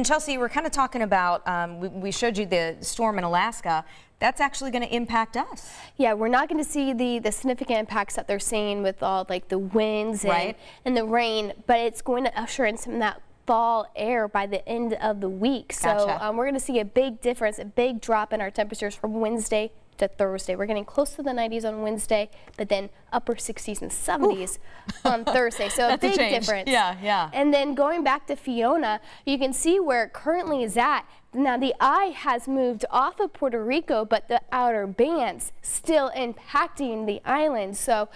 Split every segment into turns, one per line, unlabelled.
And Chelsea, we're kind of talking about, we showed you the storm in Alaska. That's actually going to impact us.
Yeah, we're not going to see the significant impacts that they're seeing with all like the winds and the rain, but it's going to usher in some of that fall air by the end of the week.
Gotcha.
So we're going to see a big difference, a big drop in our temperatures from Wednesday to Thursday. We're getting close to the 90s on Wednesday, but then upper 60s and 70s on Thursday. So a big difference.
Yeah.
And then going back to Fiona, you can see where it currently is at. Now the eye has moved off of Puerto Rico, but the outer bands still impacting the island. So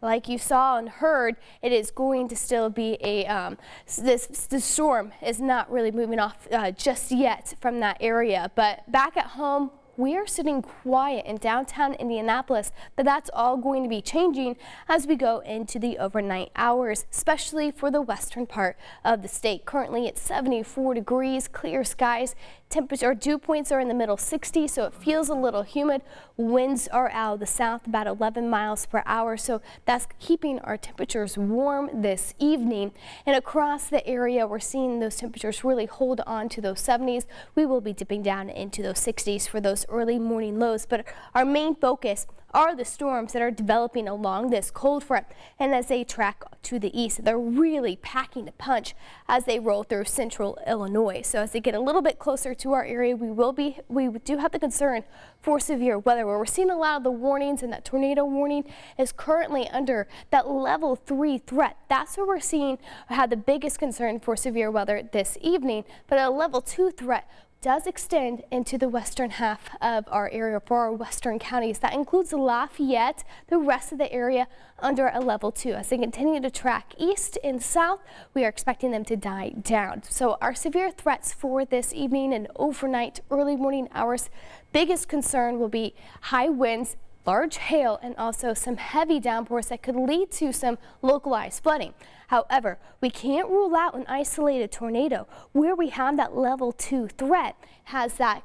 like you saw and heard, it is going to still be a, the storm is not really moving off just yet from that area. But back at home, we are sitting quiet in downtown Indianapolis, but that's all going to be changing as we go into the overnight hours, especially for the western part of the state. Currently it's 74 degrees, clear skies. Temperature dew points are in the middle 60s, so it feels a little humid. Winds are out of the south about 11 miles per hour, so that's keeping our temperatures warm this evening. And across the area, we're seeing those temperatures really hold on to those 70s. We will be dipping down into those 60s for those early morning lows, but our main focus are the storms that are developing along this cold front, and as they track to the east, they're really packing a punch as they roll through central Illinois. So as they get a little bit closer to our area, we do have the concern for severe weather, where we're seeing a lot of the warnings, and that tornado warning is currently under that level 3 threat. That's where we're seeing had the biggest concern for severe weather this evening, but a level 2 threat does extend into the western half of our area for our western counties. That includes Lafayette, the rest of the area under a level 2. As they continue to track east and south, we are expecting them to die down. So our severe threats for this evening and overnight early morning hours, biggest concern will be high winds, large hail, and also some heavy downpours that could lead to some localized flooding. However, we can't rule out an isolated tornado where we have that level 2 threat has that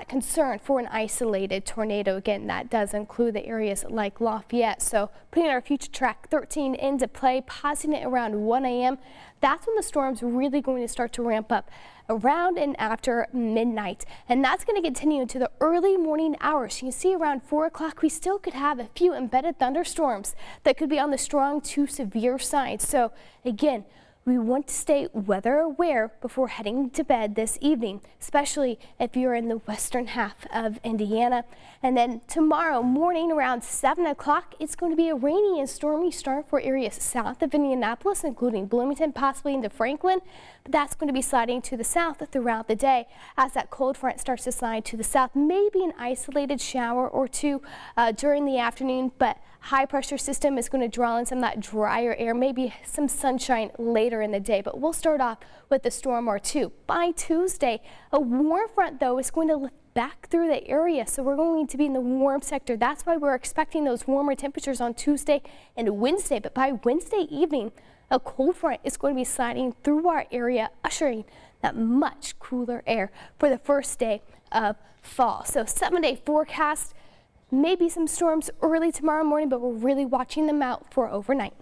concern for an isolated tornado. Again, that does include the areas like Lafayette. So putting our future track 13 into play, pausing it around 1 a.m. That's when the storm's really going to start to ramp up around and after midnight, and that's going to continue into the early morning hours. You can see around 4 o'clock we still could have a few embedded thunderstorms that could be on the strong to severe side. So again, we want to stay weather aware before heading to bed this evening, especially if you're in the western half of Indiana. And then tomorrow morning around 7 o'clock, it's going to be a rainy and stormy start for areas south of Indianapolis, including Bloomington, possibly into Franklin. But that's going to be sliding to the south throughout the day as that cold front starts to slide to the south. Maybe an isolated shower or two during the afternoon, but high pressure system is going to draw in some of that drier air, maybe some sunshine later in the day, but we'll start off with a storm or two. By Tuesday, a warm front though is going to lift back through the area, so we're going to be in the warm sector. That's why we're expecting those warmer temperatures on Tuesday and Wednesday, but by Wednesday evening, a cold front is going to be sliding through our area, ushering that much cooler air for the first day of fall. So 7-day forecast. Maybe some storms early tomorrow morning, but we're really watching them out for overnight.